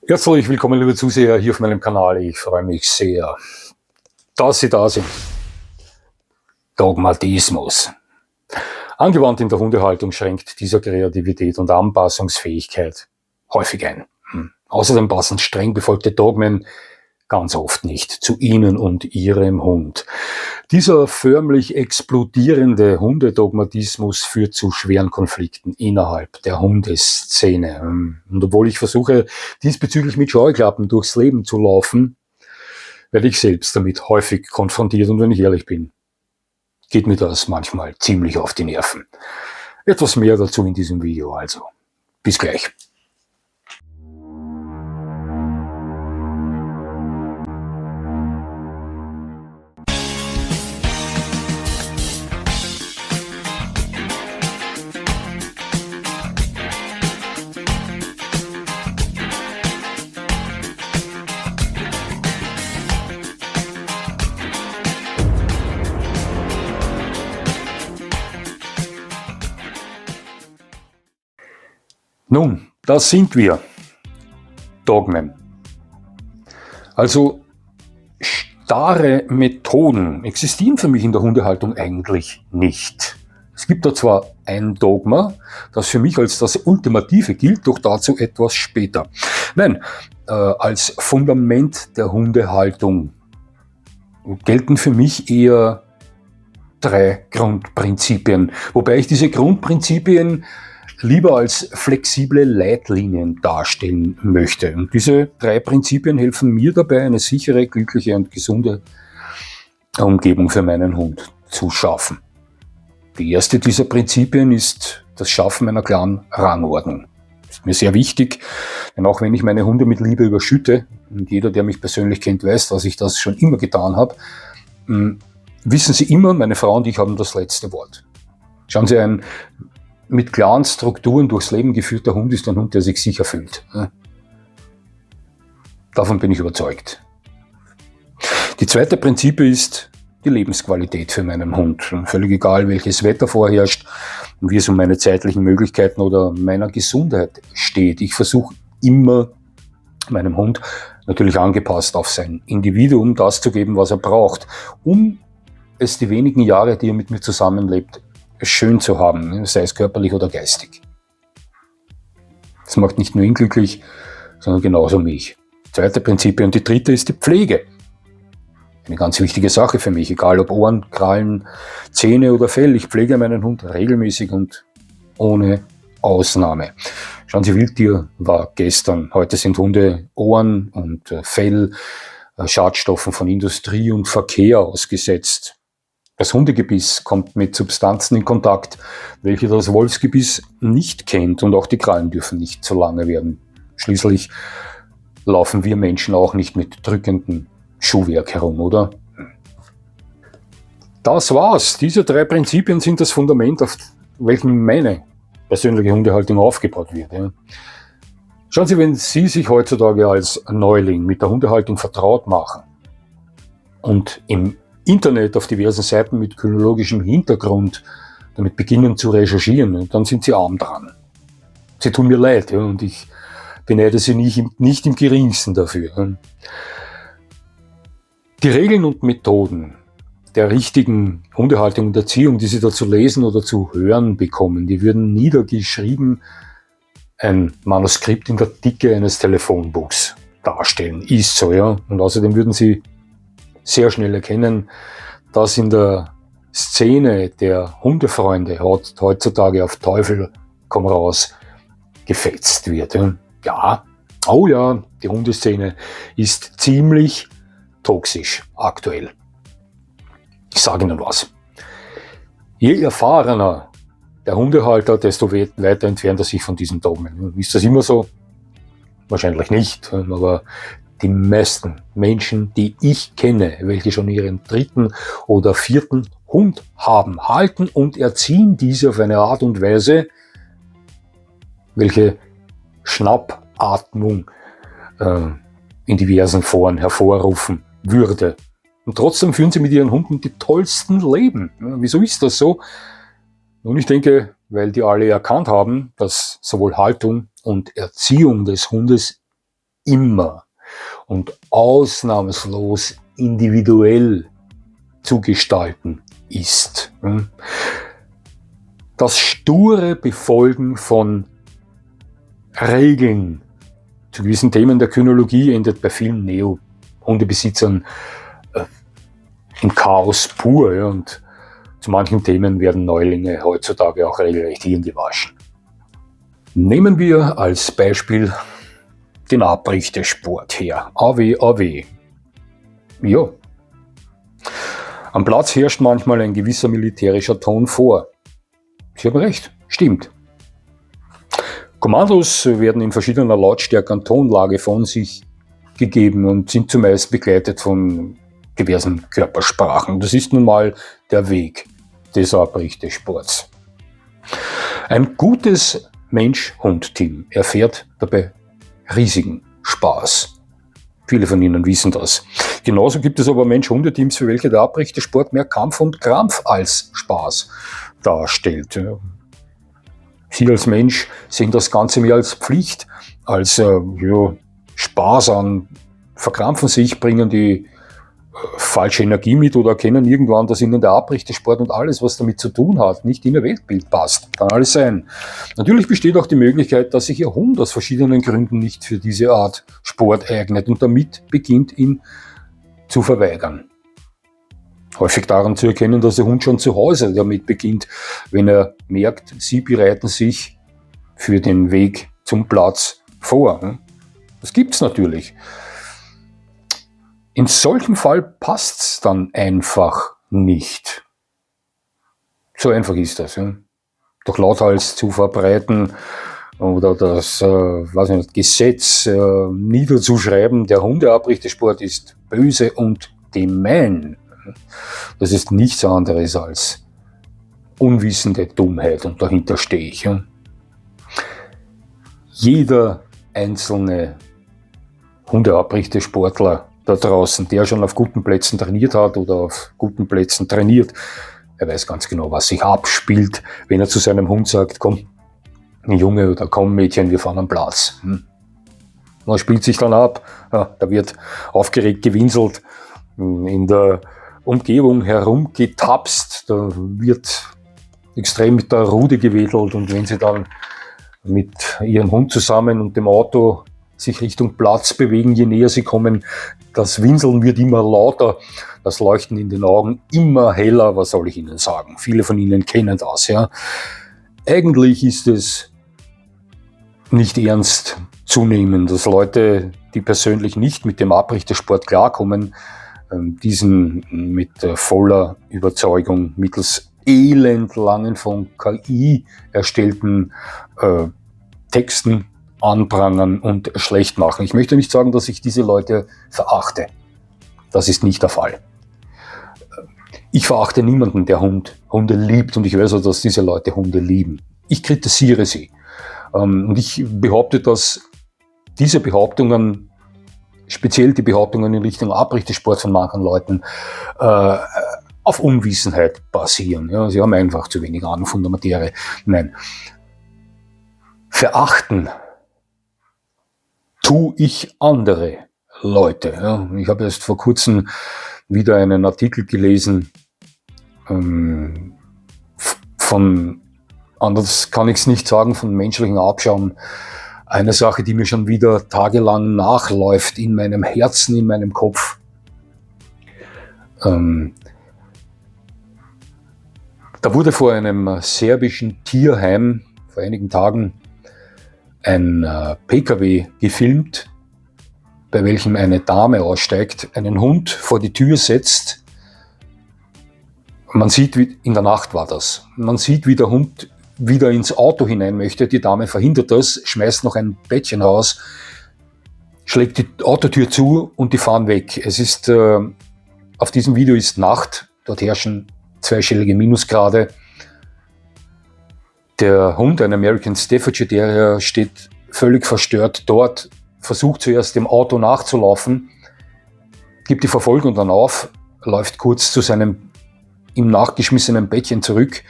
Herzlich willkommen, liebe Zuseher, hier auf meinem Kanal. Ich freue mich sehr, dass Sie da sind. Dogmatismus. Angewandt in der Hundehaltung schränkt dieser Kreativität und Anpassungsfähigkeit häufig ein. Außerdem passen streng befolgte Dogmen ganz oft nicht zu Ihnen und Ihrem Hund. Dieser förmlich explodierende Hundedogmatismus führt zu schweren Konflikten innerhalb der Hundeszene. Und obwohl ich versuche, diesbezüglich mit Scheuklappen durchs Leben zu laufen, werde ich selbst damit häufig konfrontiert, und wenn ich ehrlich bin, geht mir das manchmal ziemlich auf die Nerven. Etwas mehr dazu in diesem Video also. Bis gleich. Nun, da sind wir. Dogmen. Also starre Methoden existieren für mich in der Hundehaltung eigentlich nicht. Es gibt da zwar ein Dogma, das für mich als das Ultimative gilt, doch dazu etwas später. Nein, als Fundament der Hundehaltung gelten für mich eher 3 Grundprinzipien, wobei ich diese Grundprinzipien lieber als flexible Leitlinien darstellen möchte. Und diese 3 Prinzipien helfen mir dabei, eine sichere, glückliche und gesunde Umgebung für meinen Hund zu schaffen. Die erste dieser Prinzipien ist das Schaffen einer klaren Rangordnung. Das ist mir sehr wichtig, denn auch wenn ich meine Hunde mit Liebe überschütte, und jeder, der mich persönlich kennt, weiß, dass ich das schon immer getan habe, wissen Sie immer, meine Frau und ich haben das letzte Wort. Schauen Sie, ein mit klaren Strukturen durchs Leben geführter Hund ist ein Hund, der sich sicher fühlt. Davon bin ich überzeugt. Die zweite Prinzip ist die Lebensqualität für meinen Hund. Völlig egal, welches Wetter vorherrscht und wie es um meine zeitlichen Möglichkeiten oder meiner Gesundheit steht. Ich versuche immer meinem Hund, natürlich angepasst auf sein Individuum, das zu geben, was er braucht, um es die wenigen Jahre, die er mit mir zusammenlebt, schön zu haben, sei es körperlich oder geistig. Das macht nicht nur ihn glücklich, sondern genauso mich. Zweite Prinzip. Und die dritte ist die Pflege. Eine ganz wichtige Sache für mich, egal ob Ohren, Krallen, Zähne oder Fell. Ich pflege meinen Hund regelmäßig und ohne Ausnahme. Schauen Sie, Wildtier war gestern. Heute sind Hunde Ohren und Fell Schadstoffen von Industrie und Verkehr ausgesetzt. Das Hundegebiss kommt mit Substanzen in Kontakt, welche das Wolfsgebiss nicht kennt, und auch die Krallen dürfen nicht so lange werden. Schließlich laufen wir Menschen auch nicht mit drückendem Schuhwerk herum, oder? Das war's. Diese 3 Prinzipien sind das Fundament, auf welchem meine persönliche Hundehaltung aufgebaut wird. Schauen Sie, wenn Sie sich heutzutage als Neuling mit der Hundehaltung vertraut machen und im Internet auf diversen Seiten mit kynologischem Hintergrund damit beginnen zu recherchieren, dann sind Sie arm dran. Sie tun mir leid, und ich beneide Sie nicht im geringsten dafür. Die Regeln und Methoden der richtigen Hundehaltung und Erziehung, die Sie da zu lesen oder zu hören bekommen, die würden niedergeschrieben ein Manuskript in der Dicke eines Telefonbuchs darstellen. Ist so, ja. Und außerdem würden Sie sehr schnell erkennen, dass in der Szene der Hundefreunde heutzutage auf Teufel komm raus gefetzt wird. Ja, oh ja, die Hundeszene ist ziemlich toxisch aktuell. Ich sage Ihnen was. Je erfahrener der Hundehalter, desto weiter entfernt er sich von diesen Dogmen. Ist das immer so? Wahrscheinlich nicht, aber die meisten Menschen, die ich kenne, welche schon ihren 3. oder 4. Hund haben, halten und erziehen diese auf eine Art und Weise, welche Schnappatmung in diversen Foren hervorrufen würde. Und trotzdem führen sie mit ihren Hunden die tollsten Leben. Wieso ist das so? Nun, ich denke, weil die alle erkannt haben, dass sowohl Haltung und Erziehung des Hundes immer und ausnahmslos individuell zu gestalten ist. Das sture Befolgen von Regeln zu gewissen Themen der Kynologie endet bei vielen Neo-Hundebesitzern im Chaos pur. Ja, und zu manchen Themen werden Neulinge heutzutage auch regelrecht hirngewaschen. Nehmen wir als Beispiel den Abrichtesport her. AW. Ja. Am Platz herrscht manchmal ein gewisser militärischer Ton vor. Sie haben recht, stimmt. Kommandos werden in verschiedener Lautstärke und Tonlage von sich gegeben und sind zumeist begleitet von diversen Körpersprachen. Das ist nun mal der Weg des Abrichtesports. Ein gutes Mensch-Hund-Team erfährt dabei riesigen Spaß. Viele von Ihnen wissen das. Genauso gibt es aber Mensch-Hunde-Teams, für welche der Abrichtesport mehr Kampf und Krampf als Spaß darstellt. Sie als Mensch sehen das Ganze mehr als Pflicht, als Spaß an, verkrampfen sich, bringen die falsche Energie mit oder erkennen irgendwann, dass ihnen der Abrichtesport und alles, was damit zu tun hat, nicht in ihr Weltbild passt. Kann alles sein. Natürlich besteht auch die Möglichkeit, dass sich Ihr Hund aus verschiedenen Gründen nicht für diese Art Sport eignet und damit beginnt, ihn zu verweigern. Häufig daran zu erkennen, dass der Hund schon zu Hause damit beginnt, wenn er merkt, Sie bereiten sich für den Weg zum Platz vor. Das gibt's natürlich. In solchem Fall passt's dann einfach nicht. So einfach ist das. Ja. Durch Lauthals zu verbreiten oder das Gesetz niederzuschreiben, der Hundeabrichtesport ist böse und gemein. Das ist nichts anderes als unwissende Dummheit und dahinter stehe ich. Ja. Jeder einzelne Hundeabrichtesportler da draußen, der schon auf guten Plätzen trainiert hat oder auf guten Plätzen trainiert, er weiß ganz genau, was sich abspielt, wenn er zu seinem Hund sagt, komm, Junge oder komm Mädchen, wir fahren am Platz. Was spielt sich dann ab? Ja, da wird aufgeregt gewinselt, in der Umgebung herumgetapst, da wird extrem mit der Rude gewedelt und wenn sie dann mit ihrem Hund zusammen und dem Auto sich Richtung Platz bewegen, je näher sie kommen, das Winseln wird immer lauter, das Leuchten in den Augen immer heller, was soll ich Ihnen sagen? Viele von Ihnen kennen das. Ja. Eigentlich ist es nicht ernst zu nehmen, dass Leute, die persönlich nicht mit dem Abrichtesport klarkommen, diesen mit voller Überzeugung mittels elendlangen von KI erstellten Texten anprangern und schlecht machen. Ich möchte nicht sagen, dass ich diese Leute verachte. Das ist nicht der Fall. Ich verachte niemanden, der Hunde liebt und ich weiß auch, dass diese Leute Hunde lieben. Ich kritisiere sie. Und ich behaupte, dass diese Behauptungen, speziell die Behauptungen in Richtung Abrichtesport von manchen Leuten, auf Unwissenheit basieren. Ja, sie haben einfach zu wenig Ahnung von der Materie. Nein. Verachten tue ich andere Leute. Ja. Ich habe erst vor kurzem wieder einen Artikel gelesen, von, anders kann ich es nicht sagen, von menschlichen Abschaum. Eine Sache, die mir schon wieder tagelang nachläuft in meinem Herzen, in meinem Kopf. Da wurde vor einem serbischen Tierheim vor einigen Tagen ein PKW gefilmt, bei welchem eine Dame aussteigt, einen Hund vor die Tür setzt. Man sieht, wie, in der Nacht war das, man sieht, wie der Hund wieder ins Auto hinein möchte. Die Dame verhindert das, schmeißt noch ein Bettchen raus, schlägt die Autotür zu und die fahren weg. Es ist, auf diesem Video ist Nacht, dort herrschen zweistellige Minusgrade. Der Hund, ein American Staffordshire Terrier, steht völlig verstört dort, versucht zuerst dem Auto nachzulaufen, gibt die Verfolgung dann auf, läuft kurz zu seinem ihm nachgeschmissenen Bettchen zurück,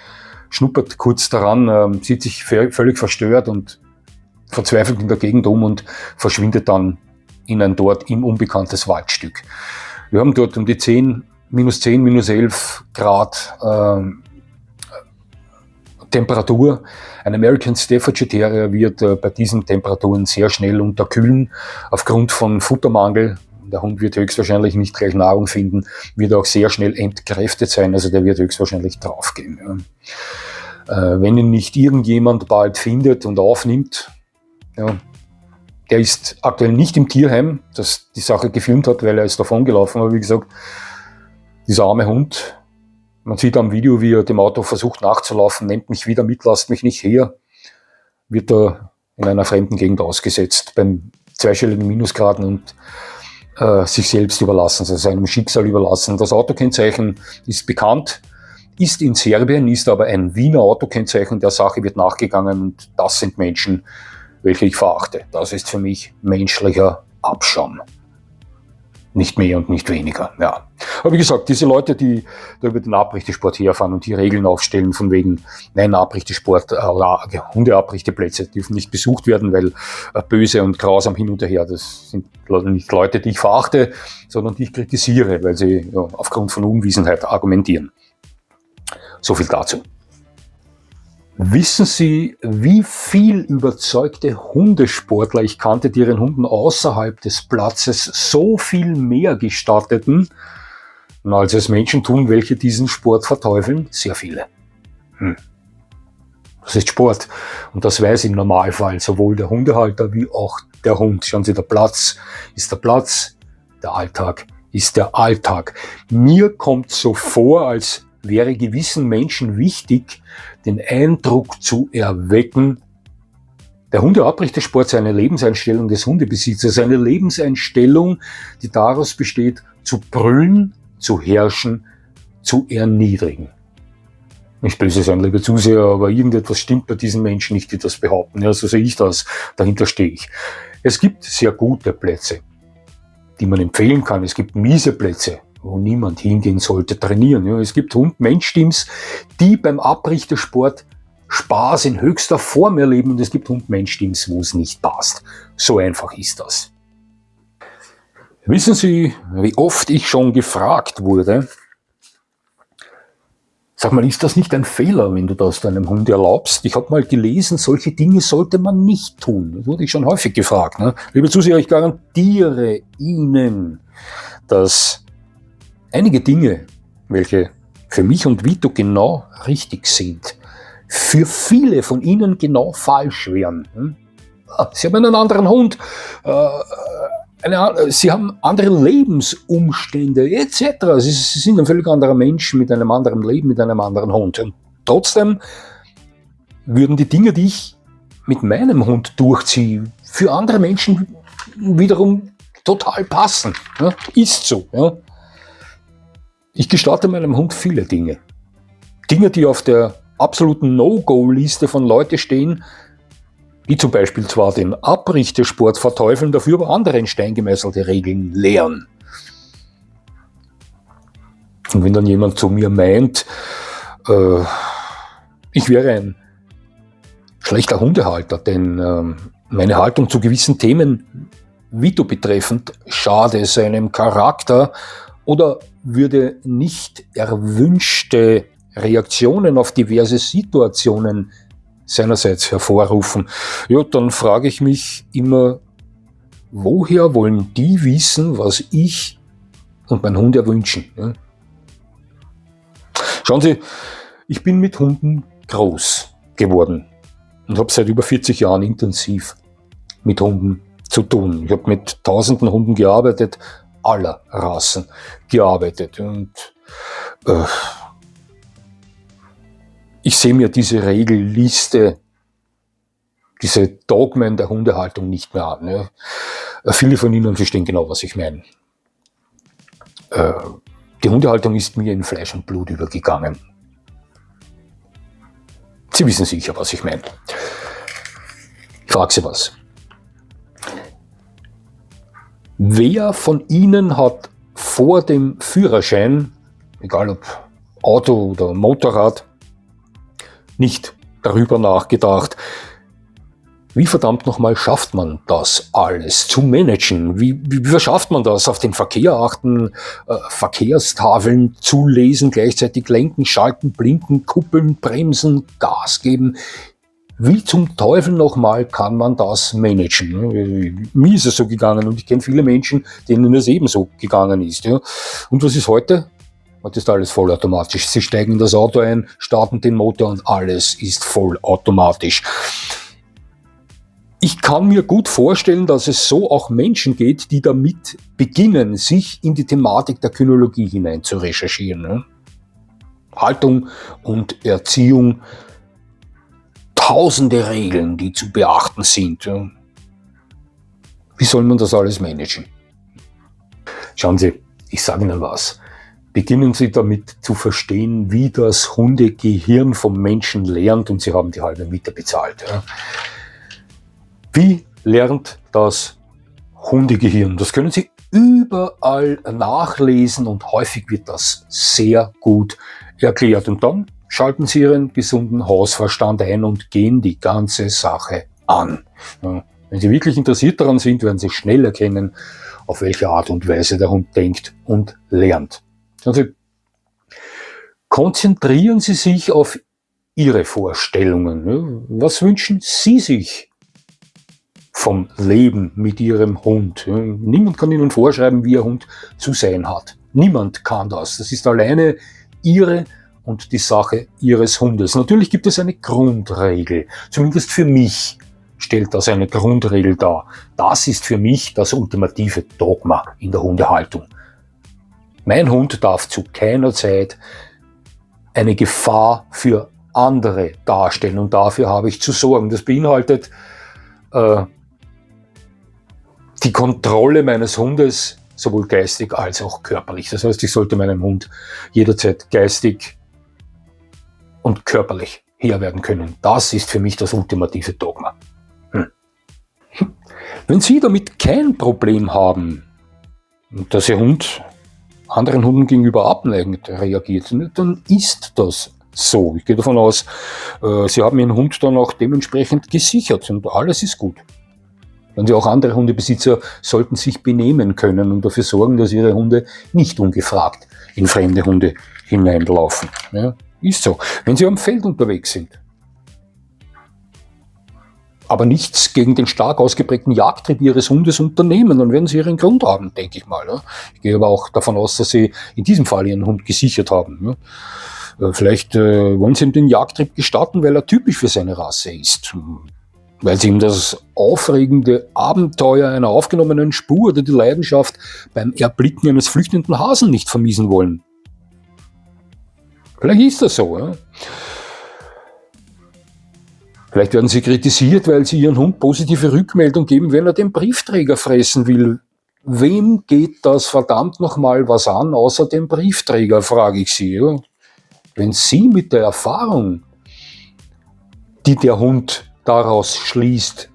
schnuppert kurz daran, sieht sich völlig verstört und verzweifelt in der Gegend um und verschwindet dann in ein dort ihm unbekanntes Waldstück. Wir haben dort um die minus 10, minus 11 Grad Temperatur. Ein American Staffordshire Terrier wird bei diesen Temperaturen sehr schnell unterkühlen, aufgrund von Futtermangel. Der Hund wird höchstwahrscheinlich nicht gleich Nahrung finden, wird auch sehr schnell entkräftet sein, also der wird höchstwahrscheinlich draufgehen. Ja. Wenn ihn nicht irgendjemand bald findet und aufnimmt, ja, der ist aktuell nicht im Tierheim, das die Sache gefilmt hat, weil er ist davongelaufen, aber wie gesagt, dieser arme Hund, man sieht am Video, wie er dem Auto versucht nachzulaufen, nimmt mich wieder mit, lasst mich nicht her, wird er in einer fremden Gegend ausgesetzt, beim zweistelligen Minusgraden und sich selbst überlassen, also seinem Schicksal überlassen. Das Autokennzeichen ist bekannt, ist in Serbien, ist aber ein Wiener Autokennzeichen, der Sache wird nachgegangen und das sind Menschen, welche ich verachte. Das ist für mich menschlicher Abschaum. Nicht mehr und nicht weniger. Ja. Aber wie gesagt, diese Leute, die da über den Abrichtesport herfahren und die Regeln aufstellen, von wegen, nein, Abrichtesport, Hundeabrichteplätze dürfen nicht besucht werden, weil böse und grausam hin und her, das sind nicht Leute, die ich verachte, sondern die ich kritisiere, weil sie ja, aufgrund von Unwissenheit argumentieren. So viel dazu. Wissen Sie, wie viel überzeugte Hundesportler ich kannte, die ihren Hunden außerhalb des Platzes so viel mehr gestatteten, als es Menschen tun, welche diesen Sport verteufeln? Sehr viele. Das ist Sport und das weiß im Normalfall sowohl der Hundehalter wie auch der Hund. Schauen Sie, der Platz ist der Platz, der Alltag ist der Alltag. Mir kommt so vor, als wäre gewissen Menschen wichtig, den Eindruck zu erwecken, der Hundeabrichtesport sei eine Lebenseinstellung des Hundebesitzers, eine Lebenseinstellung, die daraus besteht, zu brüllen, zu herrschen, zu erniedrigen. Nicht böse sein, liebe Zuseher, aber irgendetwas stimmt bei diesen Menschen nicht, die das behaupten. Ja, so sehe ich das, dahinter stehe ich. Es gibt sehr gute Plätze, die man empfehlen kann. Es gibt miese Plätze, wo niemand hingehen sollte, trainieren. Ja, es gibt Hund-Mensch-Teams, die beim Abrichtesport Spaß in höchster Form erleben und es gibt Hund-Mensch-Teams, wo es nicht passt. So einfach ist das. Wissen Sie, wie oft ich schon gefragt wurde, sag mal, ist das nicht ein Fehler, wenn du das deinem Hund erlaubst? Ich habe mal gelesen, solche Dinge sollte man nicht tun. Das wurde ich schon häufig gefragt. Ne? Liebe Zuseher, ich garantiere Ihnen, dass einige Dinge, welche für mich und Vito genau richtig sind, für viele von Ihnen genau falsch wären. Sie haben einen anderen Hund, Sie haben andere Lebensumstände etc. Sie sind ein völlig anderer Mensch mit einem anderen Leben, mit einem anderen Hund. Und trotzdem würden die Dinge, die ich mit meinem Hund durchziehe, für andere Menschen wiederum total passen. Ja? Ist so. Ja? Ich gestatte meinem Hund viele Dinge. Dinge, die auf der absoluten No-Go-Liste von Leuten stehen, die zum Beispiel zwar den Abrichtesport verteufeln, dafür aber andere in Stein gemeißelte Regeln lehren. Und wenn dann jemand zu mir meint, ich wäre ein schlechter Hundehalter, denn meine Haltung zu gewissen Themen, Vito betreffend, schade seinem Charakter oder würde nicht erwünschte Reaktionen auf diverse Situationen seinerseits hervorrufen. Ja, dann frage ich mich immer, woher wollen die wissen, was ich und mein Hund erwünschen? Ja? Schauen Sie, ich bin mit Hunden groß geworden und habe seit über 40 Jahren intensiv mit Hunden zu tun. Ich habe mit tausenden Hunden gearbeitet, aller Rassen gearbeitet und ich sehe mir diese Regelliste, diese Dogmen der Hundehaltung nicht mehr an. Ja. Viele von Ihnen verstehen genau, was ich meine. Die Hundehaltung ist mir in Fleisch und Blut übergegangen. Sie wissen sicher, was ich meine. Ich frage Sie was. Wer von Ihnen hat vor dem Führerschein, egal ob Auto oder Motorrad, nicht darüber nachgedacht, Wie verdammt nochmal schafft man das alles zu managen? Wie verschafft man das? Auf den Verkehr achten, Verkehrstafeln zulesen, gleichzeitig lenken, schalten, blinken, kuppeln, bremsen, Gas geben. Wie zum Teufel nochmal kann man das managen? Mir ist es so gegangen und ich kenne viele Menschen, denen es ebenso gegangen ist. Ja. Und was ist heute? Das ist alles vollautomatisch. Sie steigen in das Auto ein, starten den Motor und alles ist vollautomatisch. Ich kann mir gut vorstellen, dass es so auch Menschen geht, die damit beginnen, sich in die Thematik der Kynologie hinein zu recherchieren. Ne? Haltung und Erziehung, tausende Regeln, die zu beachten sind. Ja? Wie soll man das alles managen? Schauen Sie, ich sage Ihnen was. Beginnen Sie damit zu verstehen, wie das Hundegehirn vom Menschen lernt und Sie haben die halbe Miete bezahlt. Ja? Wie lernt das Hundegehirn? Das können Sie überall nachlesen und häufig wird das sehr gut erklärt. Und dann schalten Sie Ihren gesunden Hausverstand ein und gehen die ganze Sache an. Ja, wenn Sie wirklich interessiert daran sind, werden Sie schnell erkennen, auf welche Art und Weise der Hund denkt und lernt. Also konzentrieren Sie sich auf Ihre Vorstellungen. Was wünschen Sie sich vom Leben mit Ihrem Hund? Niemand kann Ihnen vorschreiben, wie Ihr Hund zu sein hat. Niemand kann das. Das ist alleine Ihre und die Sache Ihres Hundes. Natürlich gibt es eine Grundregel. Zumindest für mich stellt das eine Grundregel dar. Das ist für mich das ultimative Dogma in der Hundehaltung. Mein Hund darf zu keiner Zeit eine Gefahr für andere darstellen und dafür habe ich zu sorgen. Das beinhaltet die Kontrolle meines Hundes, sowohl geistig als auch körperlich. Das heißt, ich sollte meinem Hund jederzeit geistig und körperlich Herr werden können. Das ist für mich das ultimative Dogma. Wenn Sie damit kein Problem haben, dass Ihr Hund anderen Hunden gegenüber abneigend reagiert, dann ist das so. Ich gehe davon aus, Sie haben Ihren Hund dann auch dementsprechend gesichert und alles ist gut. Und auch andere Hundebesitzer sollten sich benehmen können und dafür sorgen, dass ihre Hunde nicht ungefragt in fremde Hunde hineinlaufen. Ja, ist so. Wenn Sie am Feld unterwegs sind, aber nichts gegen den stark ausgeprägten Jagdtrieb Ihres Hundes unternehmen, dann werden Sie Ihren Grund haben, denke ich mal. Ja. Ich gehe aber auch davon aus, dass Sie in diesem Fall Ihren Hund gesichert haben. Ja. Vielleicht wollen Sie ihm den Jagdtrieb gestatten, weil er typisch für seine Rasse ist. Weil Sie ihm das aufregende Abenteuer einer aufgenommenen Spur oder die Leidenschaft beim Erblicken eines flüchtenden Hasen nicht vermiesen wollen. Vielleicht ist das so. Ja? Vielleicht werden Sie kritisiert, weil Sie Ihren Hund positive Rückmeldung geben, wenn er den Briefträger fressen will. Wem geht das verdammt nochmal was an, außer dem Briefträger, frage ich Sie. Ja? Wenn Sie mit der Erfahrung, die der Hund daraus schließt,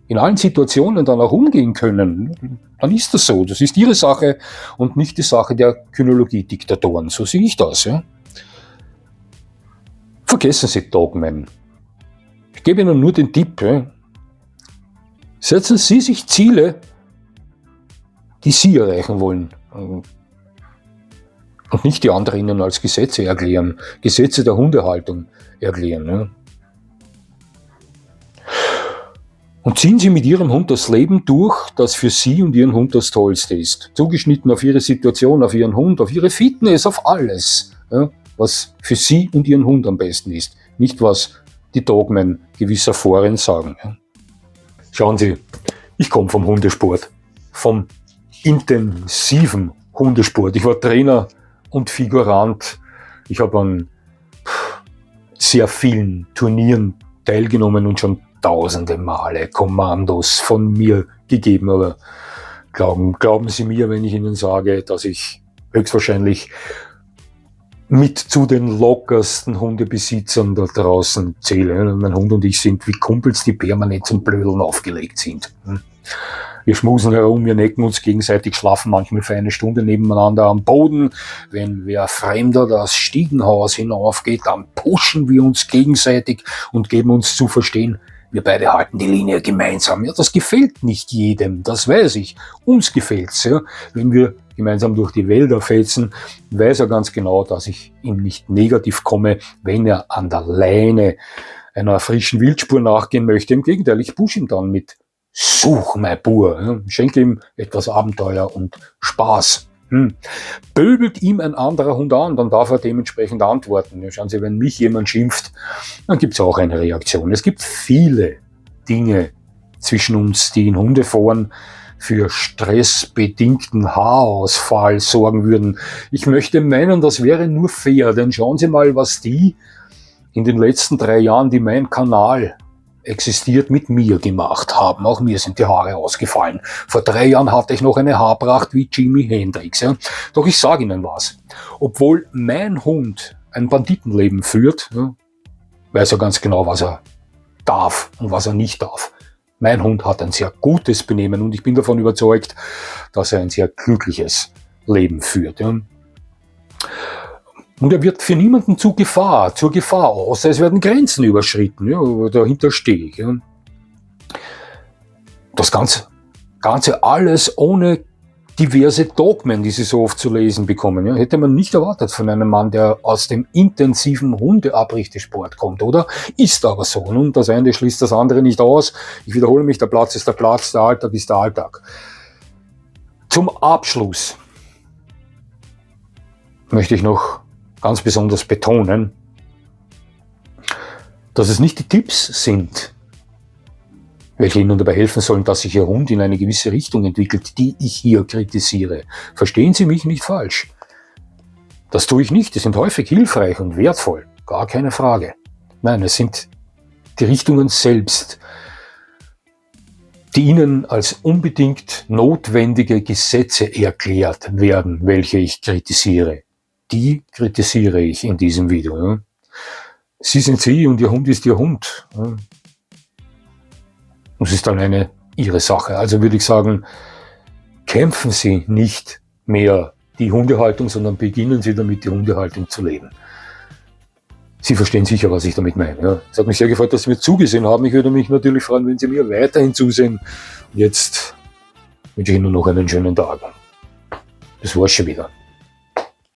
in allen Situationen dann auch umgehen können, dann ist das so. Das ist Ihre Sache und nicht die Sache der Kynologie-Diktatoren. So sehe ich das. Ja? Vergessen Sie Dogmen. Ich gebe Ihnen nur den Tipp. Ja? Setzen Sie sich Ziele, die Sie erreichen wollen. Und nicht die anderen Ihnen als Gesetze erklären. Gesetze der Hundehaltung erklären. Ja? Und ziehen Sie mit Ihrem Hund das Leben durch, das für Sie und Ihren Hund das Tollste ist. Zugeschnitten auf Ihre Situation, auf Ihren Hund, auf Ihre Fitness, auf alles, ja, was für Sie und Ihren Hund am besten ist. Nicht, was die Dogmen gewisser Foren sagen. Ja. Schauen Sie, ich komme vom Hundesport, vom intensiven Hundesport. Ich war Trainer und Figurant. Ich habe an sehr vielen Turnieren teilgenommen und schon tausende Male Kommandos von mir gegeben, aber glauben Sie mir, wenn ich Ihnen sage, dass ich höchstwahrscheinlich mit zu den lockersten Hundebesitzern da draußen zähle. Mein Hund und ich sind wie Kumpels, die permanent zum Blödeln aufgelegt sind. Wir schmusen herum, wir necken uns gegenseitig, schlafen manchmal für eine Stunde nebeneinander am Boden. Wenn wer Fremder das Stiegenhaus hinaufgeht, dann pushen wir uns gegenseitig und geben uns zu verstehen, wir beide halten die Linie gemeinsam. Ja, das gefällt nicht jedem, das weiß ich. Uns gefällt's. Ja. Wenn wir gemeinsam durch die Wälder fetzen, weiß er ganz genau, dass ich ihm nicht negativ komme, wenn er an der Leine einer frischen Wildspur nachgehen möchte. Im Gegenteil, ich push ihn dann mit Such, mein Bur. Ja. Schenke ihm etwas Abenteuer und Spaß. Böbelt ihm ein anderer Hund an, dann darf er dementsprechend antworten. Ja, schauen Sie, wenn mich jemand schimpft, dann gibt es auch eine Reaktion. Es gibt viele Dinge zwischen uns, die in Hundeforen für stressbedingten Haarausfall sorgen würden. Ich möchte meinen, das wäre nur fair, denn schauen Sie mal, was die in den letzten 3 Jahren, die mein Kanal existiert, mit mir gemacht haben. Auch mir sind die Haare ausgefallen. Vor 3 Jahren hatte ich noch eine Haarpracht wie Jimi Hendrix. Ja. Doch ich sage Ihnen was. Obwohl mein Hund ein Banditenleben führt, ja, weiß er ganz genau, was er darf und was er nicht darf. Mein Hund hat ein sehr gutes Benehmen und ich bin davon überzeugt, dass er ein sehr glückliches Leben führt. Ja. Und er wird für niemanden zur Gefahr, außer es werden Grenzen überschritten. Ja, dahinter stehe ich. Ja. Das Ganze alles ohne diverse Dogmen, die Sie so oft zu lesen bekommen. Ja, hätte man nicht erwartet von einem Mann, der aus dem intensiven Hundeabrichtesport kommt, oder? Ist aber so. Nun, das eine schließt das andere nicht aus. Ich wiederhole mich, der Platz ist der Platz, der Alltag ist der Alltag. Zum Abschluss möchte ich noch ganz besonders betonen, dass es nicht die Tipps sind, welche Ihnen dabei helfen sollen, dass sich Ihr Hund in eine gewisse Richtung entwickelt, die ich hier kritisiere. Verstehen Sie mich nicht falsch. Das tue ich nicht. Die sind häufig hilfreich und wertvoll. Gar keine Frage. Nein, es sind die Richtungen selbst, die Ihnen als unbedingt notwendige Gesetze erklärt werden, welche ich kritisiere. Die kritisiere ich in diesem Video. Ja. Sie sind Sie und Ihr Hund ist Ihr Hund. Ja. Das ist alleine Ihre Sache. Also würde ich sagen, kämpfen Sie nicht mehr die Hundehaltung, sondern beginnen Sie damit, die Hundehaltung zu leben. Sie verstehen sicher, was ich damit meine. Ja. Es hat mich sehr gefreut, dass Sie mir zugesehen haben. Ich würde mich natürlich freuen, wenn Sie mir weiterhin zusehen. Und jetzt wünsche ich Ihnen noch einen schönen Tag. Das war's schon wieder.